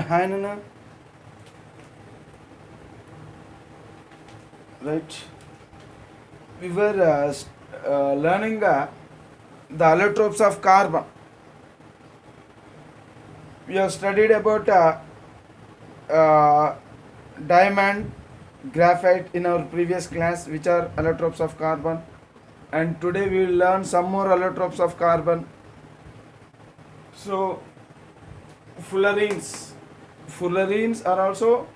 Hi Nana. Right. We were learning the allotropes of carbon. We have studied about uh, diamond, graphite in our previous class, which are allotropes of carbon. And today we will learn some more allotropes of carbon. So, fullerenes. Fullerenes are also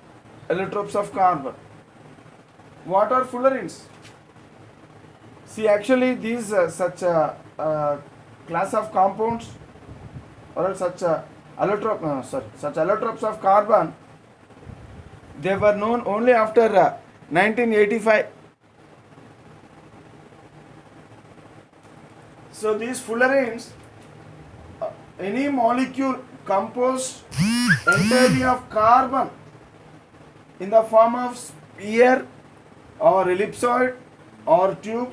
allotropes of carbon. What are fullerenes? See, actually, these such a class of compounds or such such allotropes of carbon, they were known only after 1985. So these fullerenes, any molecule composed entirely of carbon in the form of sphere or ellipsoid or tube,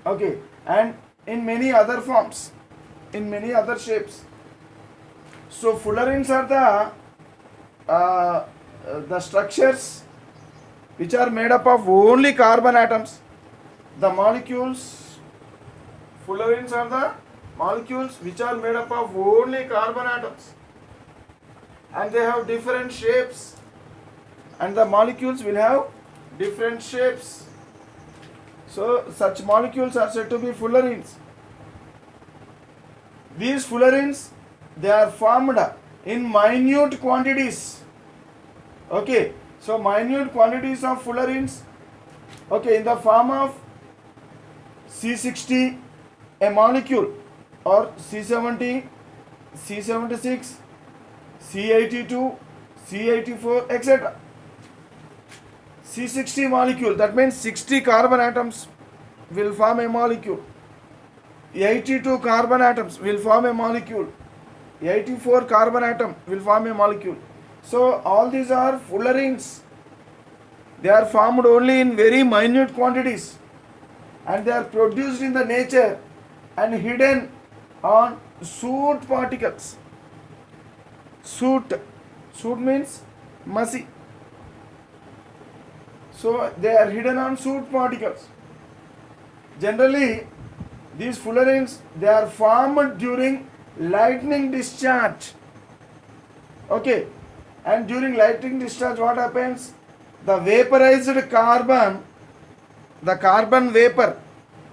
okay, and in many other forms, in many other shapes. So fullerenes are the structures which are made up of only carbon atoms. The molecules, fullerenes are the molecules which are made up of only carbon atoms, and they have different shapes, and the molecules will have different shapes. So such molecules are said to be fullerenes. These fullerenes, they are formed in minute quantities. Okay, so minute quantities of fullerenes, okay, in the form of C60, a molecule, or C70, C76, C82, C84, etc. C60 molecule, that means 60 carbon atoms will form a molecule. 82 carbon atoms will form a molecule. 84 carbon atom will form a molecule. So all these are fullerenes. They are formed only in very minute quantities, and they are produced in the nature and hidden on soot particles. Soot means mussy. So they are hidden on soot particles. Generally, these fullerenes, they are formed during lightning discharge. Okay, and during lightning discharge, what happens? The vaporized carbon, the carbon vapor,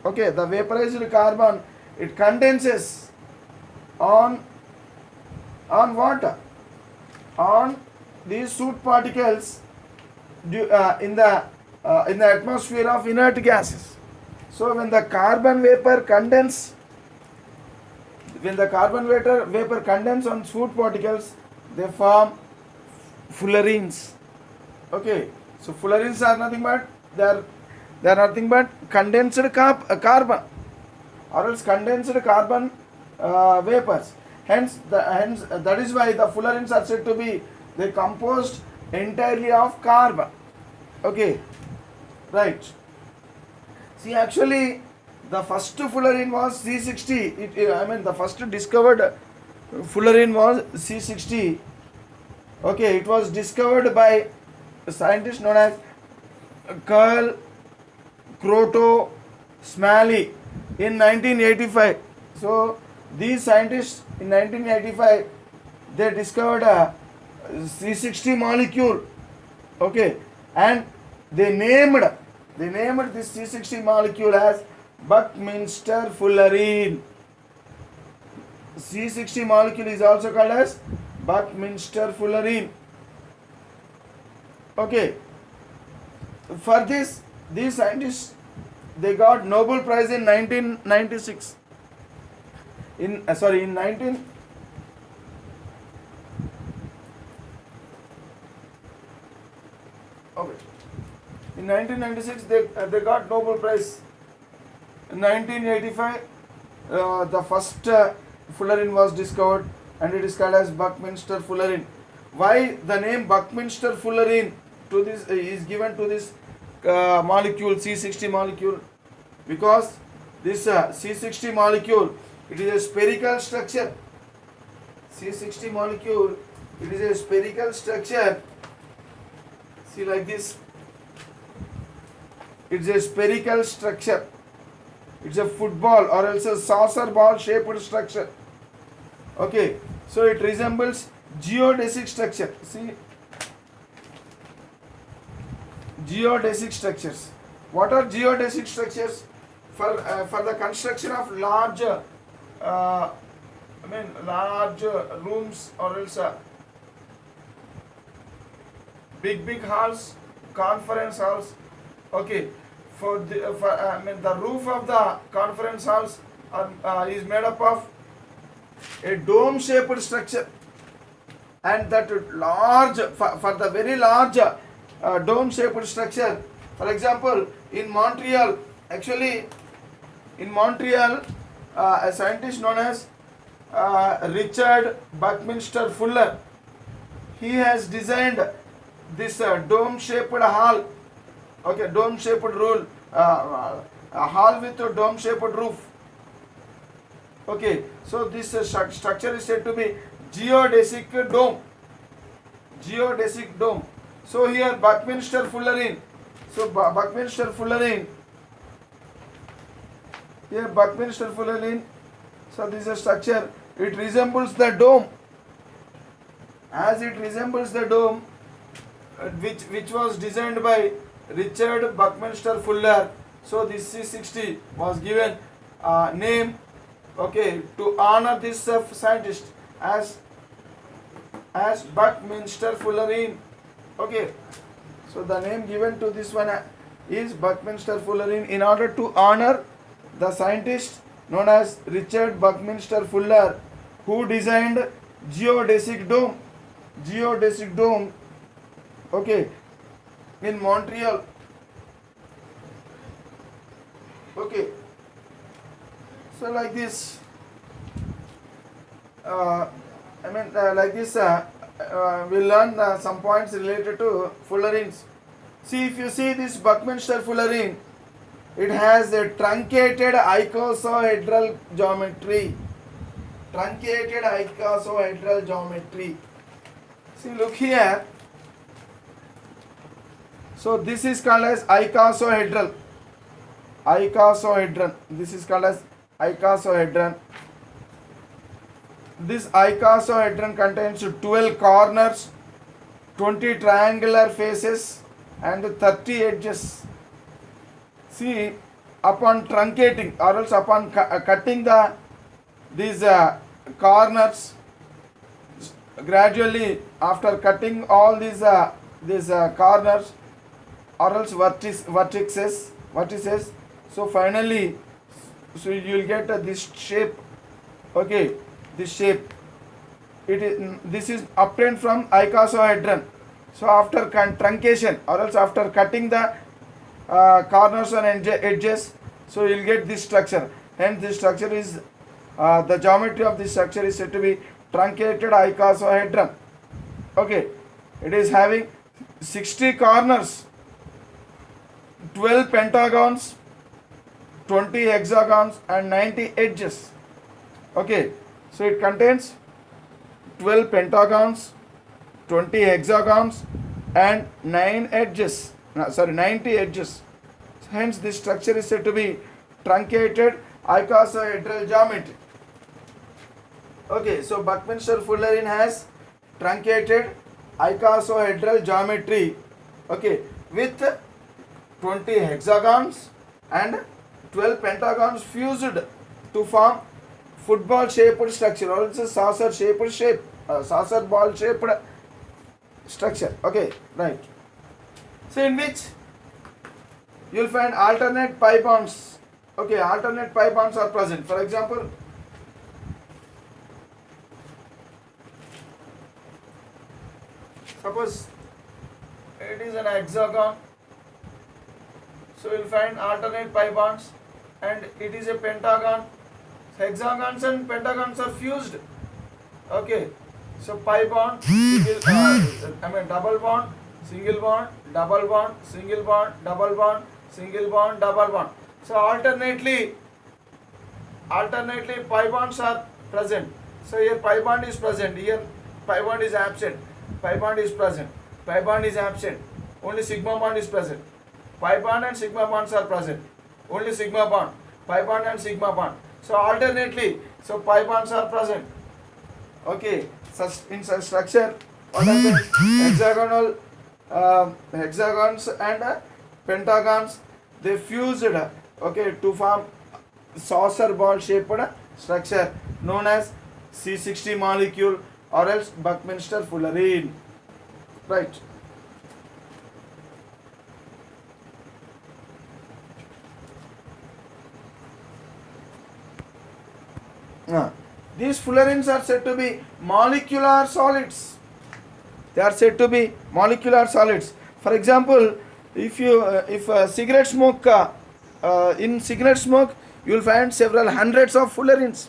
okay, the vaporized carbon, it condenses on what? On these soot particles in the atmosphere of inert gases. So when the carbon vapor condense, on soot particles, they form fullerenes. Okay, so fullerenes are nothing but they are nothing but condensed carbon, or else condensed carbon vapors. Hence that is why the fullerenes are said to be, they composed entirely of carbon. Okay, right. See, actually, the first fullerene was C60. The first discovered fullerene was C60. Okay, it was discovered by a scientist known as Carl Kroto Smalley in 1985. So these scientists in 1985, they discovered a C60 molecule. Okay, and they named this C60 molecule as Buckminster fullerene. C60 molecule is also called as Buckminster fullerene. Okay, for this, these scientists, they got Nobel Prize in 1996. In 19 okay, in 1996 they got Nobel Prize. In 1985, the first fullerene was discovered, and it is called as Buckminster fullerene. Why the name Buckminster fullerene to this is given to this molecule, C60 molecule? Because this C60 molecule, it is a spherical structure. C60 molecule It is a spherical structure. See, like this. It's a spherical structure. It's a football or else a saucer ball shaped structure. Okay, so it resembles geodesic structure. See, geodesic structures. What are geodesic structures? For the construction of large, large rooms or else big halls, conference halls. Okay, the roof of the conference halls is made up of a dome shaped structure, and that large for the very large dome shaped structure. For example, in Montreal, actually in Montreal, a scientist known as Richard Buckminster Fuller, he has designed this dome shaped hall. Okay, dome shaped roof, a hall with a dome shaped roof. Okay, so this structure is said to be geodesic dome. Geodesic dome. So here Buckminster Fullerene. So Buckminster Fullerene. Here Buckminster Fullerene. So this is a structure. It resembles the dome. As it resembles the dome, which was designed by Richard Buckminster Fuller. So this C60 was given name, okay, to honor this scientist as Buckminster Fullerene. Okay, so the name given to this one is Buckminster Fullerene in order to honor the scientist known as Richard Buckminster Fuller, who designed geodesic dome. Geodesic dome. Okay, in Montreal. Okay, so like this, like this, we'll learn some points related to fullerenes. See, if you see this Buckminster Fullerene, it has a truncated icosahedral geometry. Truncated icosahedral geometry. See, look here. So this is called as icosahedral. Icosahedron. This is called as icosahedron. This icosahedron contains 12 corners, 20 triangular faces, and 30 edges. See, upon truncating or else upon cutting these corners, gradually after cutting all these corners or else vertices, so finally, so you will get this shape. Okay, this shape. This is obtained from icosahedron. So after truncation or else after cutting the corners and edges, so you will get this structure. Hence this structure is the geometry of this structure is said to be truncated icosahedron. Okay, it is having 60 corners, 12 pentagons, 20 hexagons, and 90 edges. Okay, so it contains 12 pentagons, 20 hexagons, and 90 edges. Hence this structure is said to be truncated icosahedral geometry. Okay, so Buckminster Fullerene has truncated icosahedral geometry. Okay, with 20 hexagons and 12 pentagons fused to form football shaped structure, or it's a saucer ball shaped structure. Okay, right. So in which you will find alternate pi bonds. Okay, alternate pi bonds are present. For example, suppose it is an hexagon, so you will find alternate pi bonds, and it is a pentagon. Hexagons and pentagons are fused. Okay, so pi bond, double bond, single bond, double bond, single bond, double bond, single bond, double bond. So alternately pi bonds are present. So here pi bond is present. Here pi bond is absent, pi bond is present, pi bond is absent, only sigma bond is present. Pi bond and sigma bonds are present, only sigma bond, pi bond and sigma bond. So alternately, so pi bonds are present. Okay, in such structure, what happens? Hexagonal hexagons and pentagons, they fused, okay, to form saucer ball shaped structure known as C60 molecule or else Buckminster fullerene. Right. These fullerenes are said to be molecular solids. They are said to be molecular solids. For example, if cigarette smoke, in cigarette smoke, you will find several hundreds of fullerenes.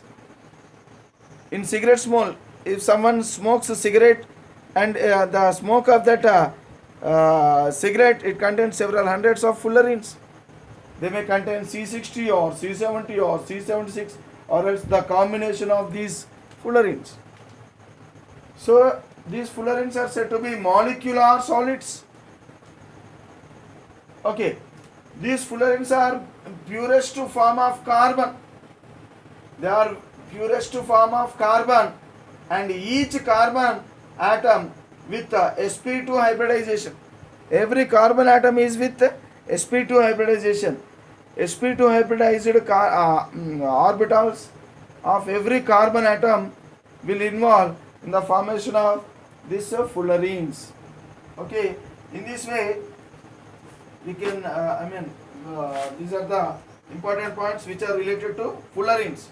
In cigarette smoke, if someone smokes a cigarette and the smoke of that cigarette, it contains several hundreds of fullerenes. They may contain C60 or C70 or C76 or else the combination of these fullerenes. So these fullerenes are said to be molecular solids. Okay, these fullerenes are purest form of carbon. They are purest form of carbon, and each carbon atom with sp2 hybridization. Every carbon atom is with sp2 hybridization. sp2 hybridized orbitals of every carbon atom will involve in the formation of these fullerenes. Okay, in this way we can these are the important points which are related to fullerenes.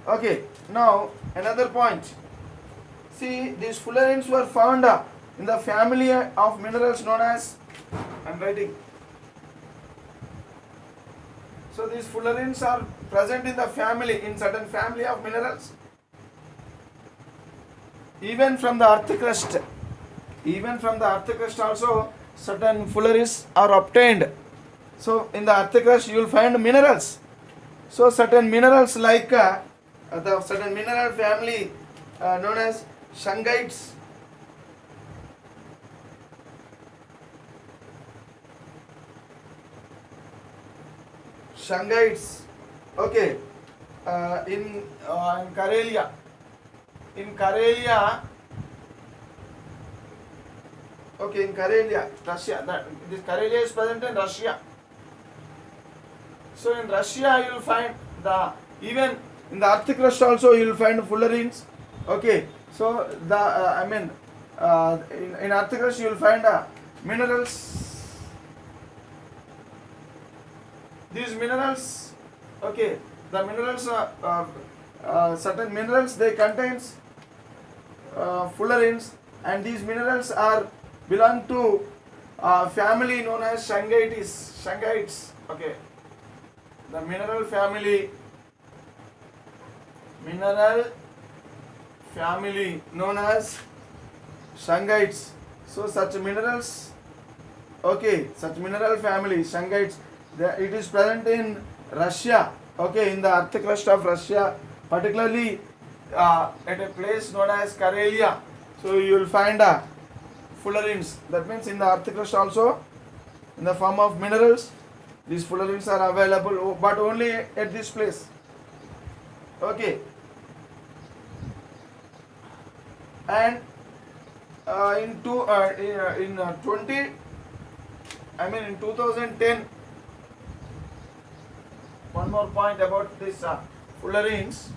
Okay, now another point. See, these fullerenes were found in the family of minerals known as, I am writing. So these fullerenes are present in the family, in certain family of minerals. Even from the earth crust, also certain fullerenes are obtained. So in the earth crust you will find minerals. So certain minerals like the certain mineral family known as shungites. Shungites. Okay, in Karelia. In Karelia, okay, in Karelia, Russia. This Karelia is present in Russia. So in Russia you will find even in the earth crust also you will find fullerenes. Okay, so in earth crust you will find minerals. These minerals, okay, the minerals, certain minerals they contains fullerenes, and these minerals belong to family known as shungites. Okay, the mineral family known as shungites. So such minerals, okay, such mineral family shungites, it is present in Russia. Okay, in the earth crust of Russia, particularly at a place known as Karelia. So you will find fullerenes. That means in the earth crust also, in the form of minerals, these fullerenes are available, but only at this place. Okay, and in 2010. One more point about this fullerenes.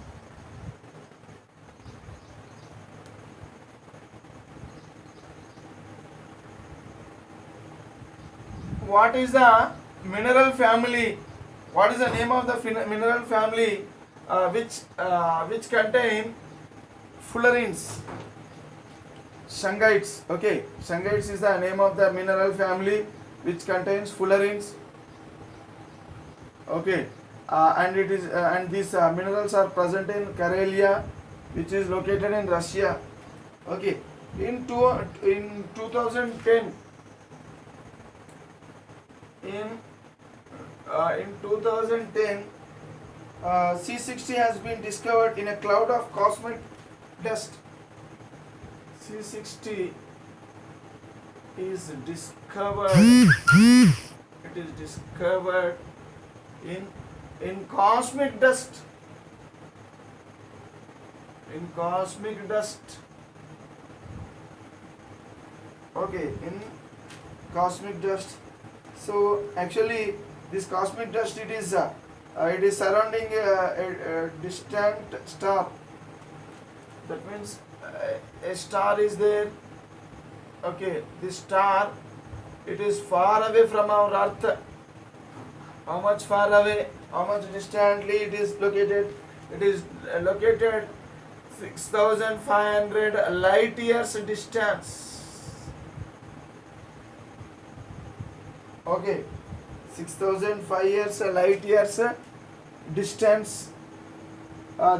What is the mineral family? What is the name of the mineral family which contain fullerenes? Shungites. Okay, shungites is the name of the mineral family which contains fullerenes. Okay, and it is and these minerals are present in Karelia, which is located in Russia. Okay, in 2010, in 2010, C60 has been discovered in a cloud of cosmic dust. C60 is discovered. It is discovered in cosmic dust. In cosmic dust. Okay, in cosmic dust. So actually, this cosmic dust, it is surrounding a distant star. That means a star is there. Okay, this star, it is far away from our Earth. How much far away? How much distantly it is located? It is located 6,500 light years distance. Okay, 6,005 years light years distance.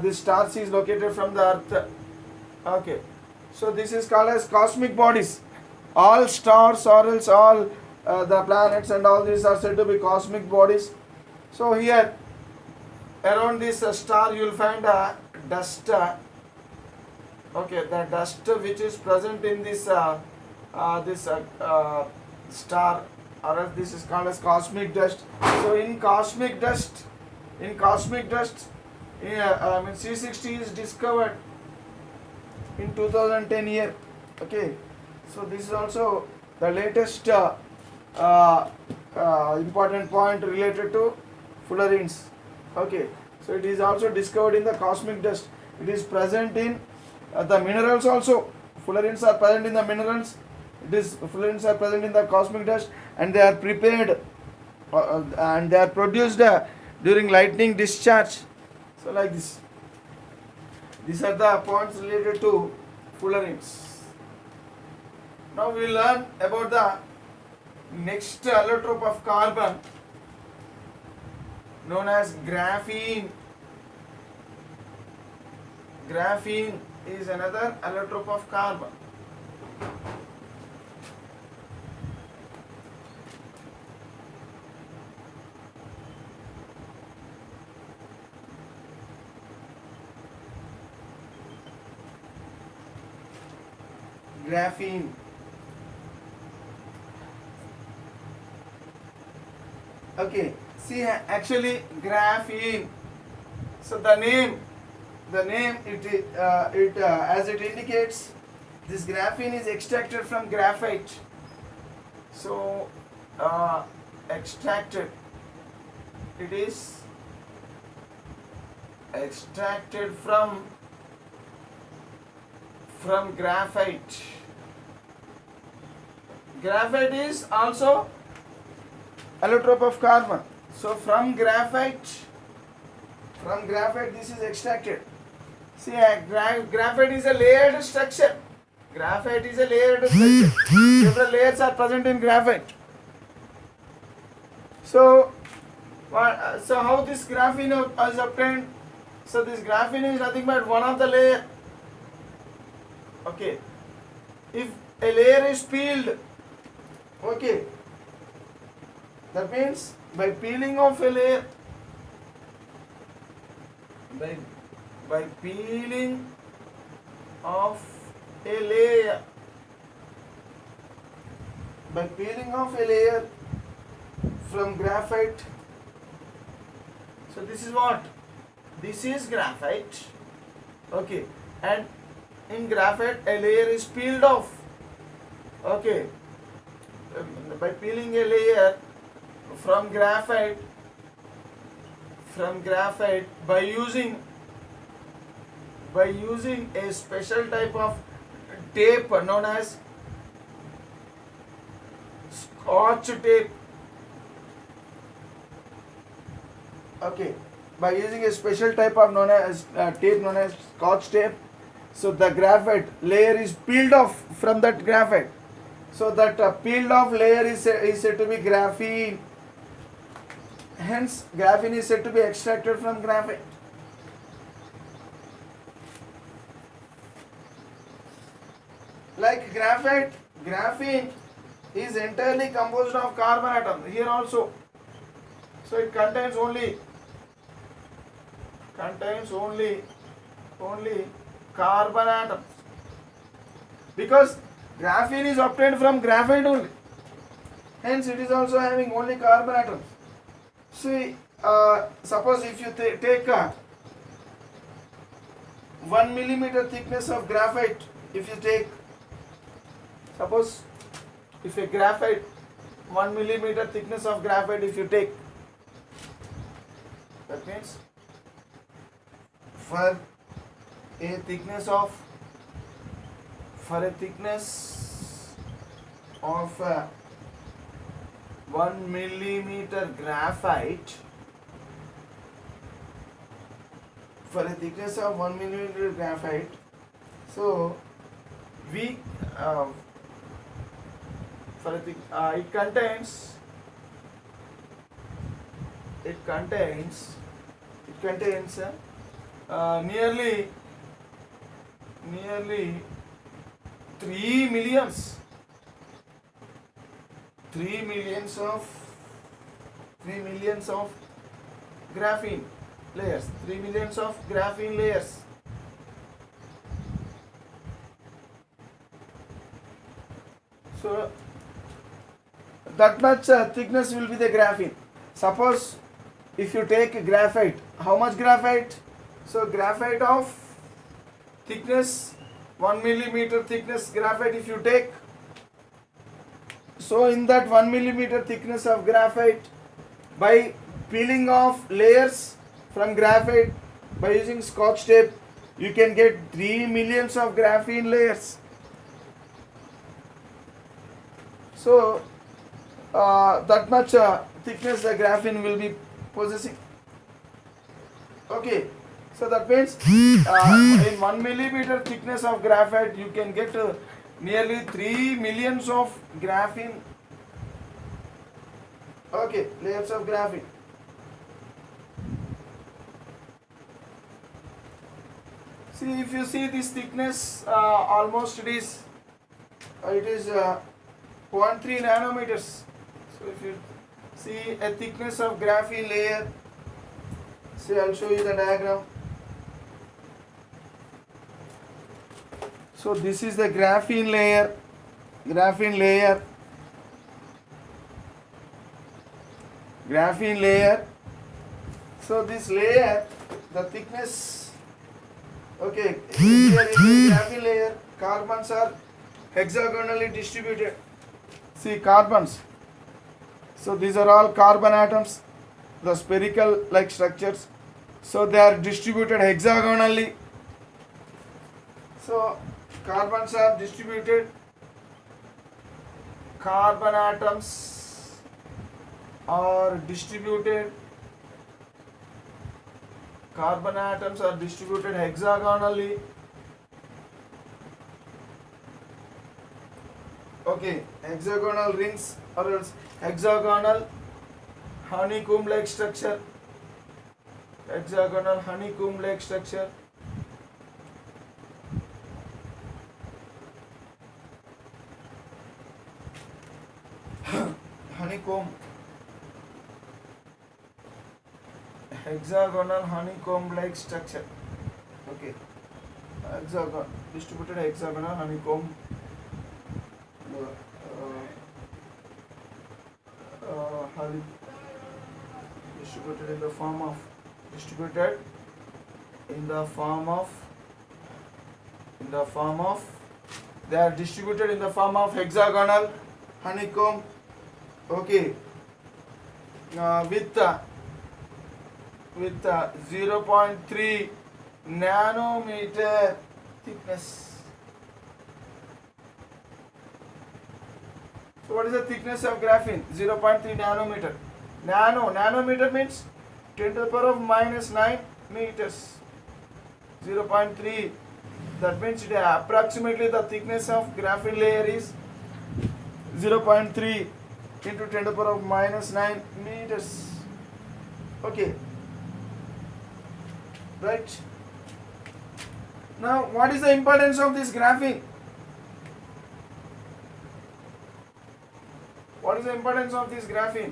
This star is located from the Earth. Okay, so this is called as cosmic bodies. All stars or else all the planets and all these are said to be cosmic bodies. So here around this star you will find a dust. Okay, the dust which is present in this star, or else this is called as cosmic dust. So in cosmic dust, C60 is discovered in 2010 year. Okay, so this is also the latest important point related to fullerenes. Okay, so it is also discovered in the cosmic dust. It is present in the minerals also. Fullerenes are present in the minerals. Fullerenes are present in the cosmic dust, and they are prepared and they are produced during lightning discharge. So like this. These are the points related to fullerenes. Now we will learn about the next allotrope of carbon known as graphene. Graphene is another allotrope of carbon. Graphene. Okay, see actually graphene. So the name it as it indicates, this graphene is extracted from graphite. So extracted. It is extracted from graphite. Graphite is also allotrope of carbon. So from graphite this is extracted. See, graphite is a layered structure. Several layers are present in graphite. So how this graphene is obtained? So this graphene is nothing but one of the layer. Okay, if a layer is peeled, okay, that means by peeling off a layer, by peeling off a layer, from graphite. So this is what? This is graphite. Okay, and in graphite a layer is peeled off. Okay, by peeling a layer from graphite by using a special type of tape known as Scotch tape. Okay, by using a special type of tape known as Scotch tape, so the graphite layer is peeled off from that graphite. So that peeled off layer is said to be graphene. Hence, graphene is said to be extracted from graphite. Like graphene is entirely composed of carbon atom. Here also, so it contains only carbon atoms. because graphene is obtained from graphite only. Hence, it is also having only carbon atoms. See, suppose if you take a 1 millimeter thickness of graphite, if you take, suppose if a graphite 1 millimeter thickness of graphite, if you take, that means for a thickness of 1 millimeter graphite, for a thickness of 1 millimeter graphite, so we for a it contains nearly 3 millions of graphene layers. 3 millions of graphene layers. So that much thickness will be the graphene. Suppose if you take graphite, how much graphite? So graphite of thickness 1 millimeter thickness graphite, if you take, so in that 1 millimeter thickness of graphite, by peeling off layers from graphite by using scotch tape, you can get 3 millions of graphene layers. So that much thickness the graphene will be possessing. Okay, so that means in 1 millimeter thickness of graphite you can get nearly 3 millions of graphene, okay, layers of graphene. See, if you see this thickness, almost it is 0.3 nanometers. So if you see a thickness of graphene layer, see, I'll show you the diagram. So this is the graphene layer, So this layer, the thickness, okay, here is the graphene layer. Carbons are hexagonally distributed. See, carbons. So these are all carbon atoms, the spherical like structures. So they are distributed hexagonally. So carbons are distributed, carbon atoms are distributed hexagonally. Okay, hexagonal rings or else hexagonal honeycomb like structure. Hexagonal honeycomb like structure. Okay, distributed hexagonal honeycomb distributed in the form of they are distributed in the form of hexagonal honeycomb. Okay, with 0.3 nanometer thickness. So what is the thickness of graphene? 0.3 nanometer. Nanometer means 10 to the power of minus 9 meters. 0.3. That means approximately the thickness of graphene layer is 0.3 into 10 to the power of minus 9 meters. Okay. Right. Now, what is the importance of this graphene? What is the importance of this graphene?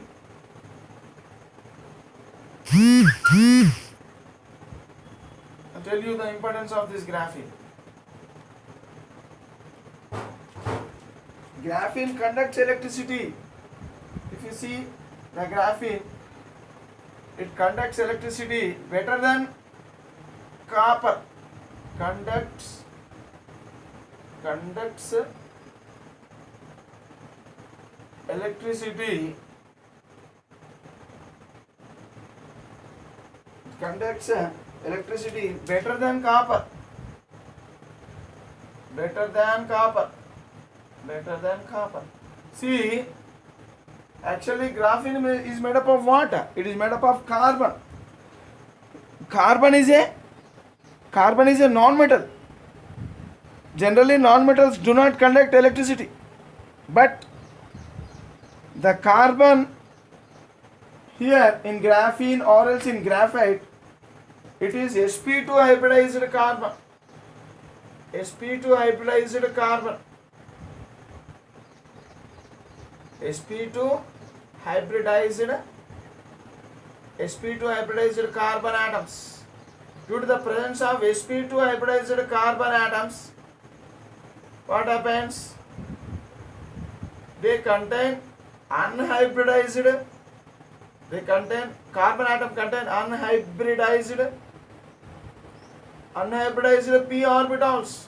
I'll tell you the importance of this graphene. Graphene conducts electricity. If you see the graphene, it conducts electricity better than copper. Conducts electricity, conducts electricity better than copper. Better than copper. See, actually graphene is made up of what? It is made up of carbon. Carbon is a non-metal. Generally non-metals do not conduct electricity, but the carbon here in graphene or else in graphite, it is sp2 hybridized carbon. sp2 hybridized carbon. sp2 hybridized carbon atoms. Due to the presence of sp2 hybridized carbon atoms, what happens? They contain unhybridized. Carbon atom contain unhybridized p orbitals.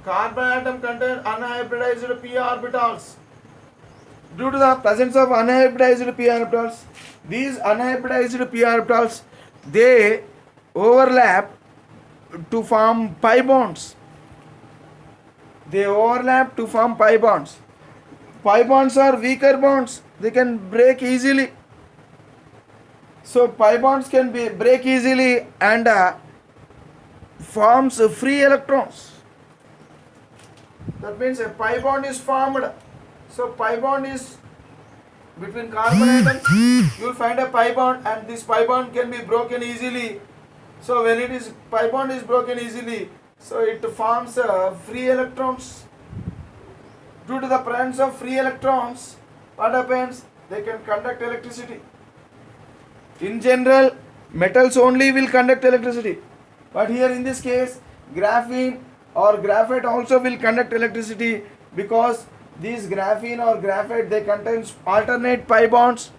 Carbon atom contain unhybridized p orbitals. Due to the presence of unhybridized p orbitals, these unhybridized p orbitals, they overlap to form pi bonds. Pi bonds. Pi bonds are weaker bonds. They can break easily. So pi bonds can break easily and forms free electrons. That means a pi bond is formed. So pi bond is between carbon atoms. You will find a pi bond, and this pi bond can be broken easily. So when pi bond is broken easily, so it forms free electrons. Due to the presence of free electrons, what happens? They can conduct electricity. In general, metals only will conduct electricity. But here in this case, graphene or graphite also will conduct electricity, because these graphene or graphite, they contain alternate pi bonds.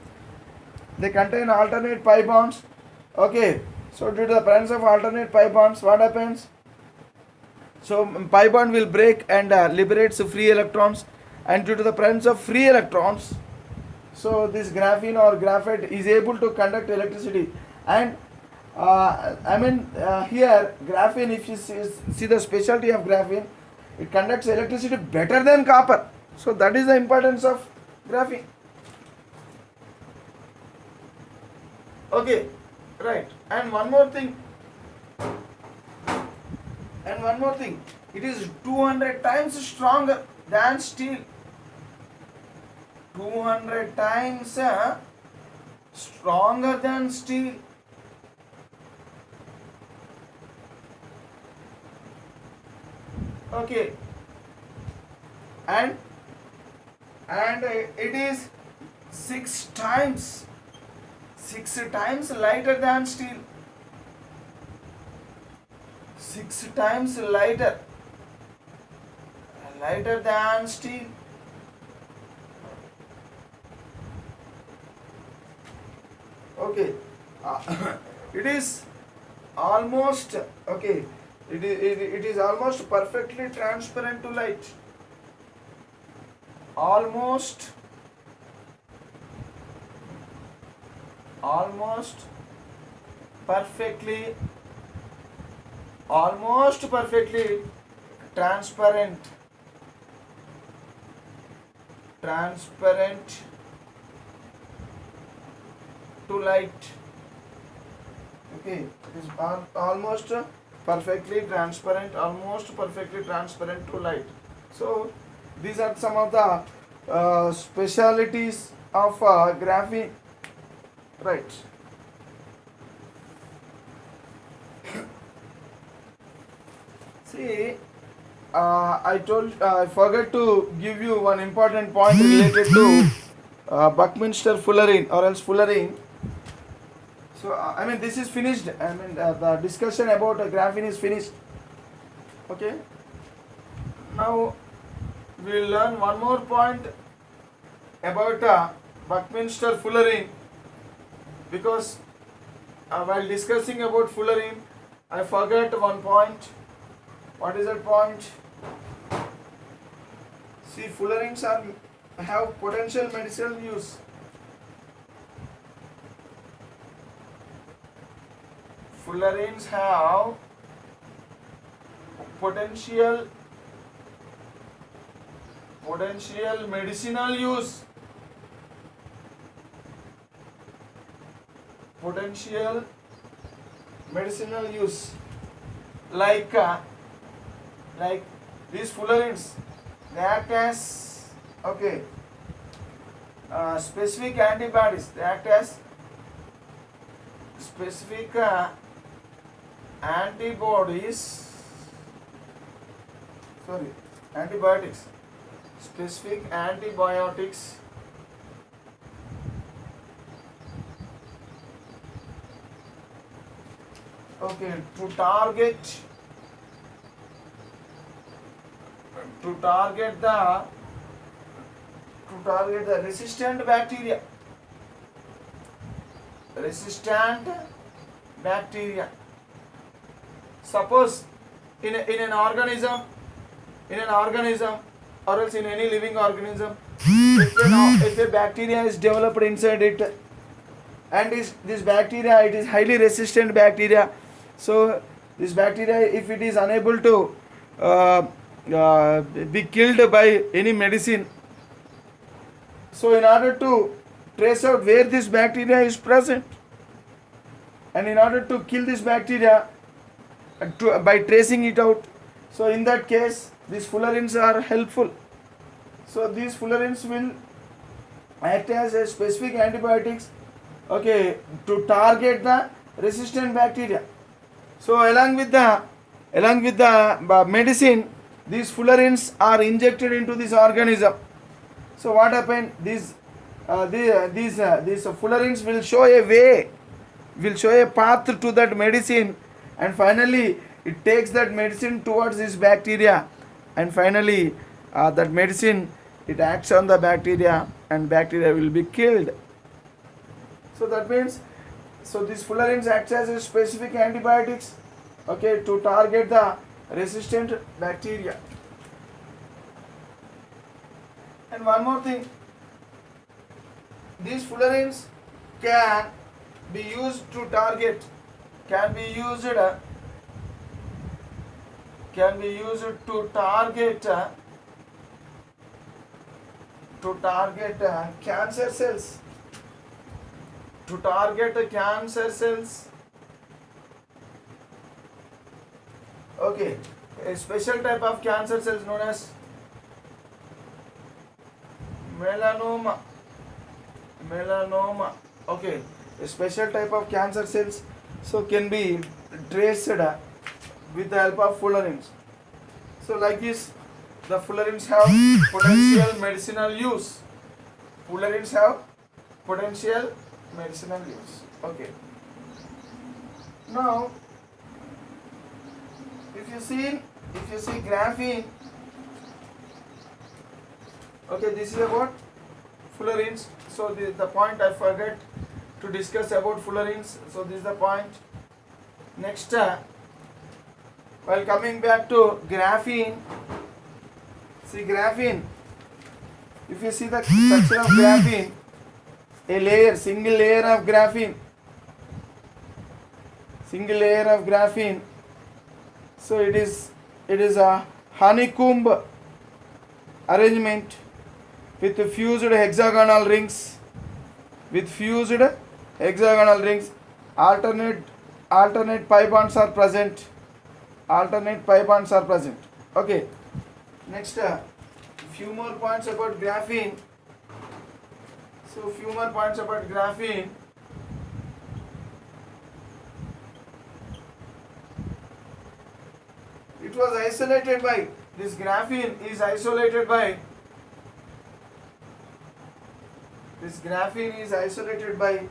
Okay. So due to the presence of alternate pi bonds, what happens? So pi bond will break and liberates free electrons, and due to the presence of free electrons, so this graphene or graphite is able to conduct electricity. And here graphene, if you see the specialty of graphene, it conducts electricity better than copper. So that is the importance of graphene. Okay, right. And one more thing, it is 200 times stronger than steel. 200 times stronger than steel. Okay, and it is 6 times lighter than steel. 6 times lighter than steel. Okay, it is almost okay. It is almost perfectly transparent to light. Almost perfectly transparent to light. Okay, it is almost perfectly transparent to light. So these are some of the specialities of graphene, right? See, I forgot to give you one important point related to Buckminster fullerene or else fullerene. So this is finished. The discussion about graphene is finished. Okay. Now we'll learn one more point about Buckminster fullerene, because while discussing about fullerene, I forgot one point. What is that point? See, fullerenes have potential medicinal use. Fullerenes have potential medicinal use. Potential medicinal use, like these fullerenes, they act as specific antibodies. They act as specific antibiotics. Specific antibiotics to target the resistant bacteria. Suppose in an organism or else in any living organism, if a bacteria is developed inside it, and this bacteria, it is highly resistant bacteria, so this bacteria, if it is unable to be killed by any medicine, so in order to trace out where this bacteria is present, and in order to kill this bacteria by tracing it out, so in that case these fullerenes are helpful. So these fullerenes will act as a specific antibiotics to target the resistant bacteria. So along with the medicine, these fullerenes are injected into this organism. So what happened? These fullerenes will show a way, will show a path to that medicine, and finally it takes that medicine towards this bacteria, and finally that medicine, it acts on the bacteria and bacteria will be killed. So that means, so these fullerenes act as a specific antibiotics to target the resistant bacteria. And one more thing, these fullerenes can be used to target cancer cells. To target cancer cells. A special type of cancer cells known as melanoma. A special type of cancer cells can be traced with the help of fullerenes. So like this, the fullerenes have potential medicinal use. Fullerenes have potential medicinal use. Now, if you see graphene, this is about fullerenes. So the point I forgot to discuss about fullerenes. So this is the point. Next, while coming back to graphene, see graphene. If you see the structure of graphene, single layer of graphene. So it is a honeycomb arrangement with fused hexagonal rings. Alternate pi bonds are present. Next, few more points about graphene. It was isolated by, this graphene is isolated by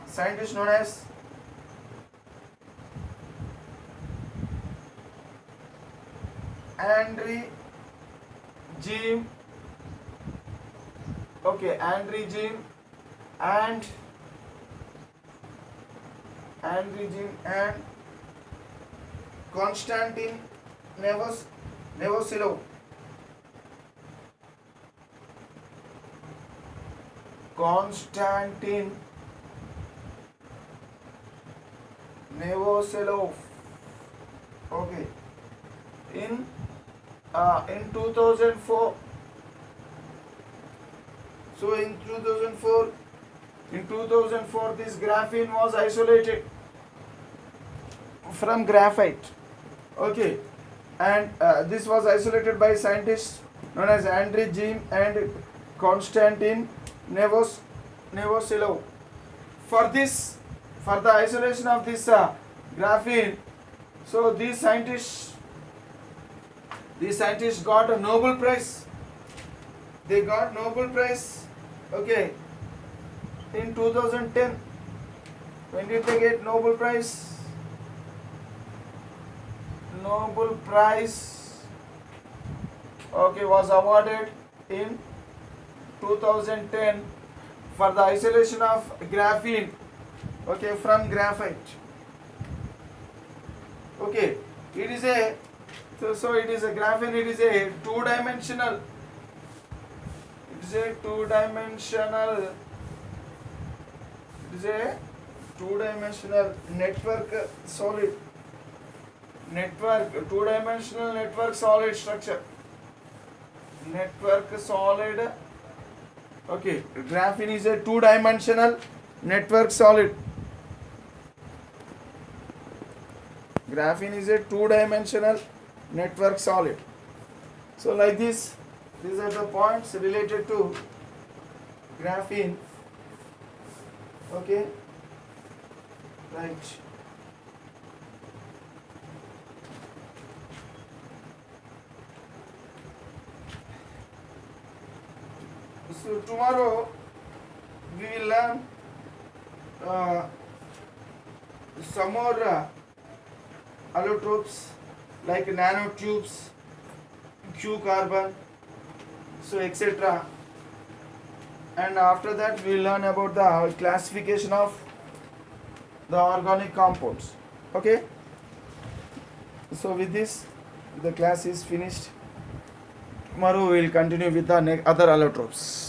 scientist known as Andre androgen, okay, androgen and Konstantin Nevosilov. Konstantin Nevosilov. Okay. In 2004. So in 2004, this graphene was isolated from graphite. Okay, and this was isolated by scientists known as Andrei Gim and Konstantin Nevosilov. For the isolation of this graphene, so these scientists got a Nobel Prize. They got Nobel Prize. Okay, in 2010. When did they get Nobel Prize? Nobel Prize, okay, was awarded in 2010 for the isolation of graphene, okay, from graphite. Okay, it is a it is a graphene. It is a two-dimensional. It is a two-dimensional. It is a two-dimensional network solid. Two-dimensional network solid structure. Network solid. Okay, graphene is a two-dimensional network solid. Graphene is a two-dimensional network solid. So like this, these are the points related to graphene. Okay, right. So tomorrow we will learn some more allotropes like nanotubes, Q carbon, so etc. And after that we will learn about the classification of the organic compounds. Okay. So with this, the class is finished. Tomorrow we will continue with the other allotropes.